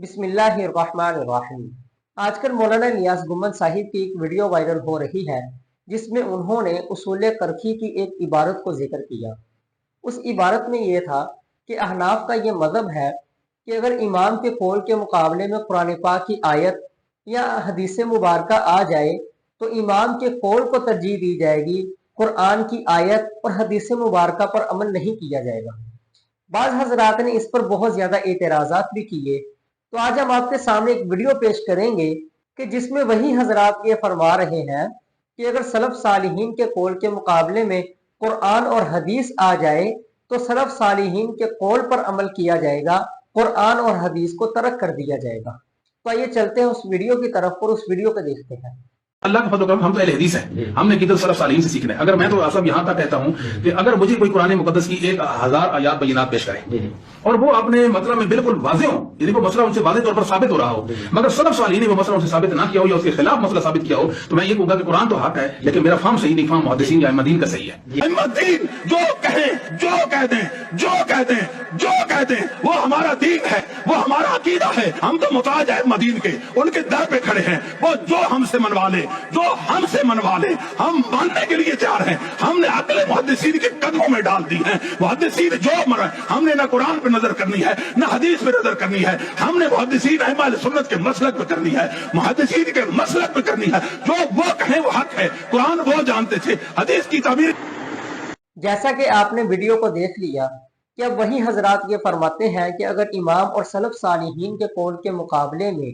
बिस्मिल्लाहिर्रहमानिर्रहीम। आजकल मौलाना नियाज गुम्मद साहिब की एक वीडियो वायरल हो रही है जिसमें उन्होंने उसूल करखी की एक इबारत को जिक्र किया। उस इबारत में यह था कि अहनाफ का यह मज़हब है कि अगर इमाम के कौल के मुकाबले में कुरान पाक की आयत या हदीस मुबारका आ जाए तो इमाम के कौल को तरजीह दी जाएगी, कुरान की आयत और हदीस मुबारका पर अमल नहीं किया जाएगा। बाज़ हजरात ने इस पर बहुत ज्यादा एतराज़ात भी किए, तो आज हम आपके सामने एक वीडियो पेश करेंगे कि जिसमें वही हजरात ये फरमा रहे हैं कि अगर सलफ सालिहीन के कौल के मुकाबले में कुरान और हदीस आ जाए तो सलफ सालिहीन के कौल पर अमल किया जाएगा, कुरान और हदीस को तर्क कर दिया जाएगा। तो आइए चलते हैं उस वीडियो की तरफ और उस वीडियो को देखते हैं। अल्लाह का फजल करम, हम तो अहले हदीस हैं, हमने किधर सलफ सालिहीन से सीखना है। अगर मैं तो सब यहाँ तक कहता हूँ कि अगर मुझे कोई कुरान मुकद्दस की 1000 आयात बय्यिनात पेश करे और वो अपने मतलब में बिल्कुल वाज़ेह हो, यदि वो मसला उनसे वाज़ेह तौर पर साबित हो रहा हो, मगर सलफ सालिहीन ने वो मसला उनसे साबित ना किया हो या उसके खिलाफ मसला साबित किया हो, तो मैं ये कहूंगा कि कुरान तो हक है लेकिन मेरा फार्म सही नहीं, फार्म मुहद्दिसीन या अइम्मतीन का सही है। अइम्मतीन जो कहें, जो कह दें, जो कह दें, जो कह दें, वो हमारा दीन है, वो हमारा अकीदा है। हम तो मुताज है मदीन के, उनके दर पे खड़े हैं। वो जो हमसे मनवा ले, जो हमसे मनवा ले, हम मानने के लिए तैयार हैं। हमने अगले मुहद्दिसीन के कदमों में डाल दी है। मुहद्दिसीन जो मर, हमने ना कुरान पे नजर करनी है ना हदीस पे नजर करनी है, हमने मुहद्दिसीन अहले सुन्नत के मसलक पे करनी है, मुहद्दिसीन के मसलक पे करनी है। जो वो कहें वो हक है, कुरान वो जानते थे, हदीस की ताबीर। जैसा कि आपने वीडियो को देख लिया कि अब वही हजरात ये फरमाते हैं कि अगर इमाम और सलफ सालिहीन के कौल के मुकाबले में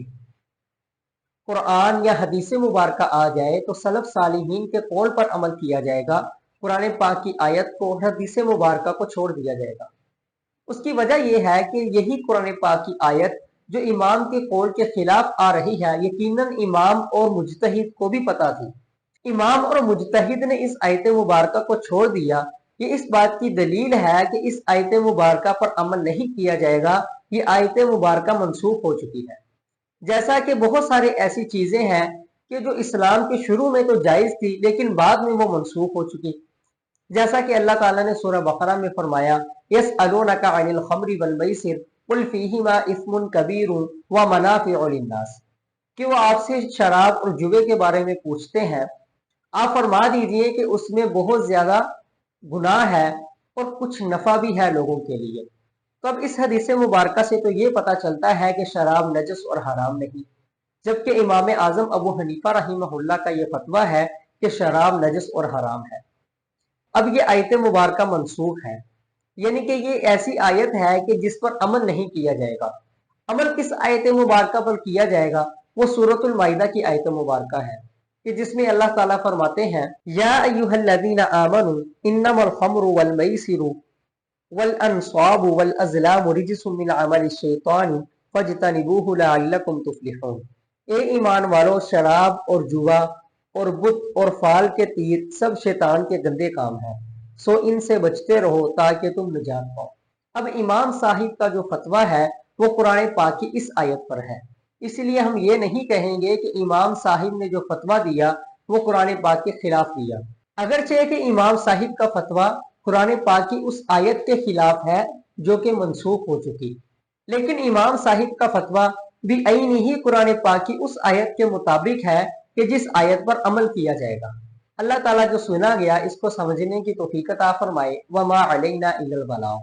कुरान या हदीस मुबारका आ जाए तो सलफ सालिहीन के कौल पर अमल किया जाएगा, कुरान पाक की आयत को और हदीस मुबारका को छोड़ दिया जाएगा। उसकी वजह यह है कि यही कुरान पाक की आयत जो इमाम के कौल के खिलाफ आ रही है, यकीनन इमाम और मुजतहिद को भी पता थी। इमाम और मुजतहिद ने इस आयत मुबारका को छोड़ दिया। ये इस बात की दलील है कि इस आयत मुबारका पर अमल नहीं किया जाएगा, ये आयत मुबारका मनसूख हो चुकी है। जैसा कि बहुत सारी ऐसी चीजें हैं कि जो इस्लाम के शुरू में तो जायज थी लेकिन बाद में वो मनसूख हो चुकी। जैसा कि अल्लाह ताला ने सूरह बकरा में फरमाया, यसअलूनका अनिल खम्रि वल मैसिर कुल फीहिमा इस्मुन कबीरुन व मनाफिउ लिन्नास, कि वो आपसे शराब और जुए के बारे में पूछते हैं, आप फरमा दीजिए कि उसमें बहुत ज्यादा गुनाह है और कुछ नफा भी है लोगों के लिए। तो अब इस हदीस मुबारका से तो ये पता चलता है कि शराब नजस और हराम नहीं, जबकि इमाम आजम अबू हनीफा रहिमहुल्लाह का ये फतवा है कि शराब नजस और हराम है। अब ये आयत मुबारका मनसूख है, यानी कि ये ऐसी आयत है कि जिस पर अमल नहीं किया जाएगा। अमल किस आयत मुबारका पर किया जाएगा? वो सूरतुल माइदा की आयत मुबारका है कि जिसमें अल्लाह ताला फरमाते हैं, या अय्युहल्लज़ीना आमनू इन्नमल खम्रु वल मैसिरु वल अंसाबु वल अज़लामु रिजसुम मिन अमलिश शैतानी फज्तनिबूहु लअल्लकुम तुफ्लिहून। ए ईमान वालों, शराब और जुआ और बुत और फाल के तीर सब शैतान के गंदे काम हैं, सो इनसे बचते रहो ताकि तुम निजात पाओ। अब इमाम साहिब का जो फतवा है वो कुरान पाक की इस आयत पर है, इसलिए हम ये नहीं कहेंगे कि इमाम साहिब ने जो फतवा दिया वो कुरान पाक के खिलाफ दिया, अगरचे कि इमाम साहिब का फतवा कुरान पाक की उस आयत के खिलाफ है जो कि मनसूख हो चुकी। लेकिन इमाम साहिब का फतवा भी ऐन ही कुरान पाक की उस आयत के मुताबिक है कि जिस आयत पर अमल किया जाएगा। अल्लाह ताला जो सुना गया इसको समझने की तौफीक अता फरमाए। वमा अलैना इल्लल बलाग।